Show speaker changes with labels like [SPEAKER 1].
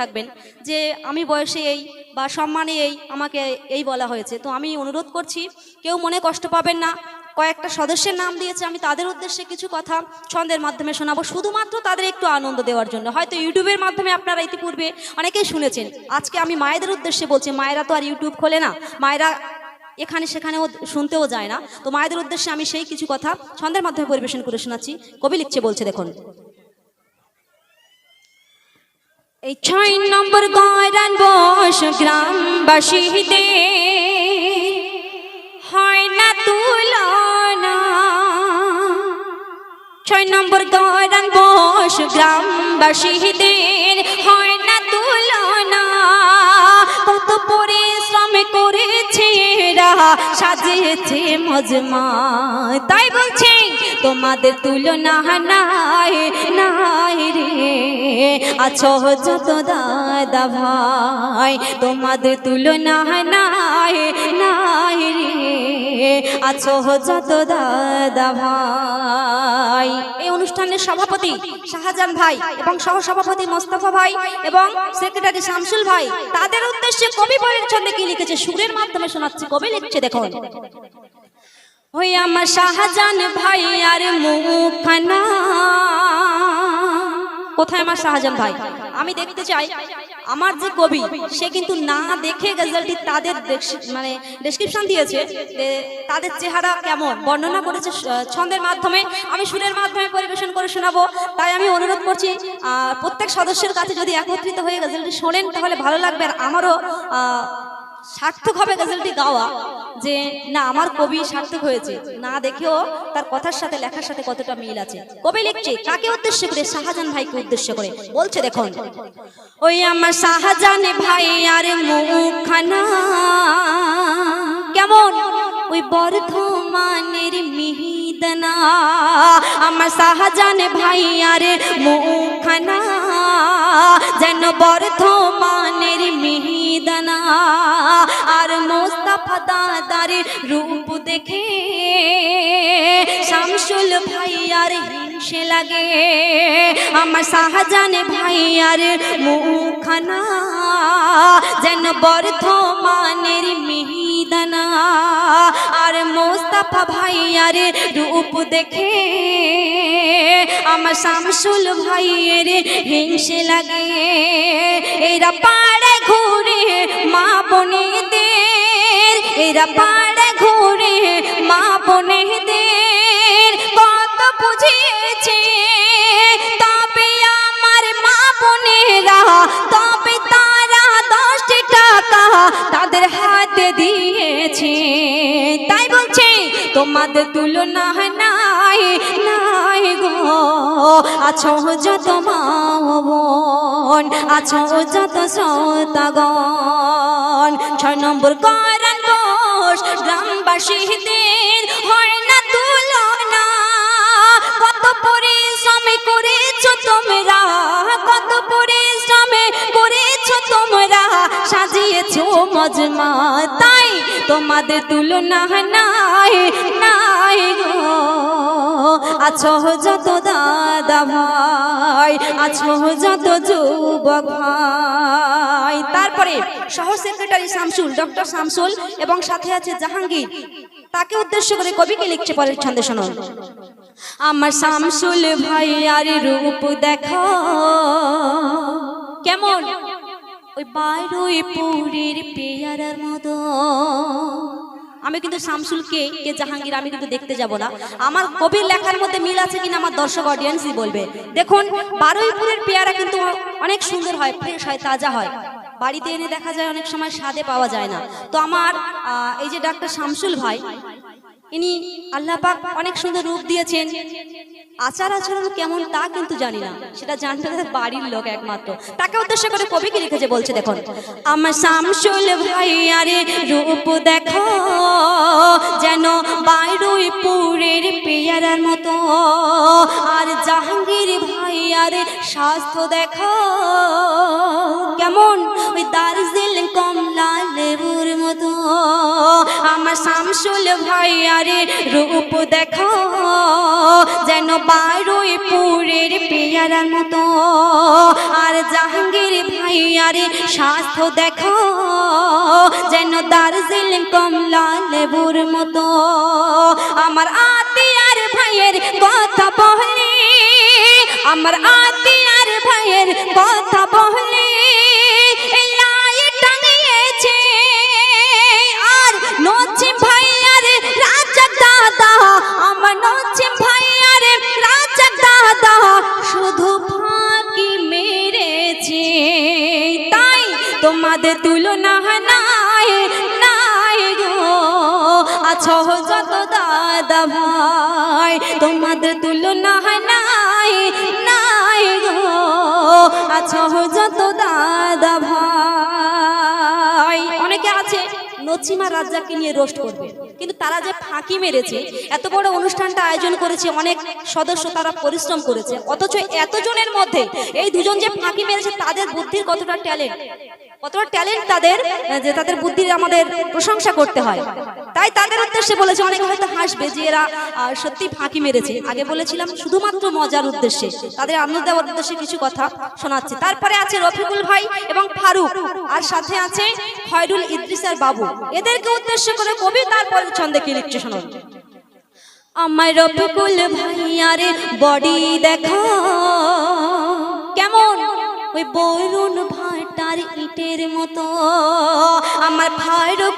[SPEAKER 1] থাকবেন যে আমি বয়সে এই বা সম্মানে এই আমাকে এই বলা হয়েছে। তো আমি অনুরোধ করছি কেউ মনে কষ্ট পাবেন না। কয়েকটা সদস্যের নাম দিয়েছে, আমি তাদের উদ্দেশ্যে কিছু কথা ছন্দের মাধ্যমে শোনাবো, শুধুমাত্র তাদের একটু আনন্দ দেওয়ার জন্য। হয়তো ইউটিউবের মাধ্যমে আপনারা ইতিপূর্বে অনেকেই শুনেছেন, আজকে আমি মায়েদের উদ্দেশ্যে বলছি। মায়েরা তো আর ইউটিউব খোলে না, মায়েরা এখানে সেখানেও শুনতেও যায় না। তো মায়েদের উদ্দেশ্যে আমি সেই কিছু কথা ছন্দের মাধ্যমে পরিবেশন করে শোনাচ্ছি। কবি লিখছে, বলছে দেখুন। এই ৬ নম্বর গয়রান বস গ্রামবাসীদের হয় না তুলনা। ৬ নম্বর গয়রান বস গ্রামবাসীদের হয় না তুলনা। কত পরিশ্রম করেছে এরা, সাজিয়েছে মজমা। তাই বলছে তোমাদের তুলনা নাই নাই রে, আছো যত দাদা ভাই, তোমাদের তুলনা নাই নাই রে, আছো যত দাদা ভাই। এই অনুষ্ঠানের সভাপতি শাহজাহান ভাই এবং সহসভাপতি মোস্তফা ভাই এবং সেক্রেটারি শামসুল ভাই, তাদের উদ্দেশ্যে কবি বলের ছন্দে কি লিখেছে সুরের মাধ্যমে শোনাচ্ছি। কবি লিখছে দেখুন। ওই আমার শাহজাহান ভাই আর মুখখানা। কোথায় আমার শাহজাহান ভাই? আমি দেখতে চাই আমার যে কবি সে কিন্তু না দেখে গজলটি তাদের মানে ডেসক্রিপশন দিয়েছে, তাদের চেহারা কেমন বর্ণনা করেছে ছন্দের মাধ্যমে, আমি সুরের মাধ্যমে পরিবেশন করে শোনাবো। তাই আমি অনুরোধ করছি প্রত্যেক সদস্যের কাছে যদি একত্রিত হয়ে গজলটি শোনেন তাহলে ভালো লাগবে, আর আমারও সার্থক হবে গজলটি গাওয়া, যে না আমার কবি সার্থক হয়েছে, না দেখেও তার কথার সাথে লেখার সাথে কতটা মিল আছে। কবি লিখছে কাকে উদ্দেশ্য করে? শাহজাহান ভাইকে উদ্দেশ্য করে বলছে দেখুন। ওই আমার শাহজাহান ভাই আর মুখখানা কেমন ওই বর্ধমানের মিহিদানা। আমার শাহজাহান ভাই আর মুখখানা যেন বর্ধমানের মিহিদানা। আর মোস্তফা দাদার রূপ দেখে শামসুল ভাই আর হিংসে লাগে। আমার শাহজাহান ভাই আর মুখখানা যেন বর্ধমানের মিহিদানা। আর মোস্তফা ভাই আর রূপ দেখে আমার শামসুল ভাইয়ের হিংসে লাগে। এরা পাড়ে ঘুরে মা বোনেদের, এরা পাড়ে ঘুরে মা বোনেদের কত বুঝিয়েছে, তবে আমার মা বোনেরা তবে তারা 10টি টাকা তাদের হাতে দিয়েছে। তাই বলছে তোমাদের তুলনা নাই নাই গো, আছো যত মা বোন, আছো যত শ্রোতাগণ। ৬ নম্বর গয়রান বস গ্রামবাসীদের হয় না তুলনা। কত পরিশ্রম করেছো তোমরা, কত পরিশ্রম করেছো তোমরা, সাজিয়েছো মজমা। তাই তোমাদের তুলনা নাই নাই গো, আছো যত দাদা ভাই, আছো যত যুবক ভাই। তারপরে সহ সেক্রেটারি শামসুল, ডক্টর শামসুল এবং সাথে আছে জাহাঙ্গীর, তাকে উদ্দেশ্য করে কবিকে লিখছে পরের ছন্দে শুনুন। আমার শামসুল ভাই আর রূপ দেখো কেমন ওই বারুইপুরের পেয়ারার মতো। আমি কিন্তু শামসুলকে কে জাহাঙ্গীর আমি কিন্তু দেখতে যাব না, আমার কবির লেখার মধ্যে মিল আছে কিনা আমার দর্শক অডিয়েন্সই বলবে। দেখুন বারুইপুরের পেয়ারা কিন্তু অনেক সুন্দর হয়, ফ্রেশ হয়, তাজা হয়, বাড়িতে এনে দেখা যায় অনেক সময় স্বাদে পাওয়া যায় না। তো আমার এই যে ডাক্তার শামসুল ভাই, ইনি আল্লাহ পাক অনেক সুন্দর রূপ দিয়েছেন, আচার আচরণ কেমন তা কিন্তু জানি না, সেটা জানতে হবে বাড়ির লোক একমাত্র। তাকে উদ্দেশ্য করে কবি কি লিখেছে বলছে দেখুন। আমার শামসুল ভাই আরে রূপ দেখো যেন বারুইপুরের পেয়ারার মতো। আর জাহাঙ্গীর ভাই আরে স্বাস্থ্য দেখো কেমন ওই দার্জিলিং কমলা লেবুর মতো। আমার আমার শামসুল ভাইয়ারে রূপ দেখো যেন বারুইপুরের পেয়ারার মতো, আর জাহাঙ্গীর ভাইয়ারে স্বাস্থ্য দেখো যেন দার্জিলিং কমলা লেবুর মতো। আমার আতিয়ার ভাইয়ের কথা বলে, আমার আতিয়ার ভাইয়ের কথা বলে টাঙিয়েছে, আর নচিম ভাইয়ার রাজা দাদা, আমার নচিম ভাইয়ার রাজা দাদা শুধু ফাঁকি মেরেছে। তাই তোমাদের তুলনা নাই নাই গো, আছো যত দাদা ভাই, তোমাদের তুলনা নাই নাই গো, আছো যত দাদা ভাই। অনেকে আছে নচিমা রাজ্জাককে নিয়ে রোস্ট করবে, কিন্তু তারা যে ফাঁকি মেরেছে, এত বড় অনুষ্ঠানটা আয়োজন করেছে, অনেক সদস্য তারা পরিশ্রম করেছে, অথচ এতজনের মধ্যে এই দুজন যে ফাঁকি মেরেছে তাদের বুদ্ধির কতটা ট্যালেন্ট, কতটা ট্যালেন্ট তাদের, যে তাদের বুদ্ধির আমাদের প্রশংসা করতে হয়। তাই তাদের উদ্দেশ্যে বলেছে, অনেকে হয়তো হাসবে যে এরা সত্যি ফাঁকি মেরেছে। আগে বলেছিলাম শুধুমাত্র মজার উদ্দেশ্যে, তাদের আনন্দ দেওয়ার উদ্দেশ্যে কিছু কথা শোনাচ্ছি। তারপরে আছে রফিকুল ভাই এবং ফারুক, আর সাথে আছে খয়রুল ইদ্রিসার বাবু। এদেরকে উদ্দেশ্য করে কবি তারপরে ছন্দে কি লিখছে শোনান। আমার রফিকুল ভাইয়ারে বডি দেখো কেমন, ওই বরুণ ভাটার ইটের মতো। আমার ফারুক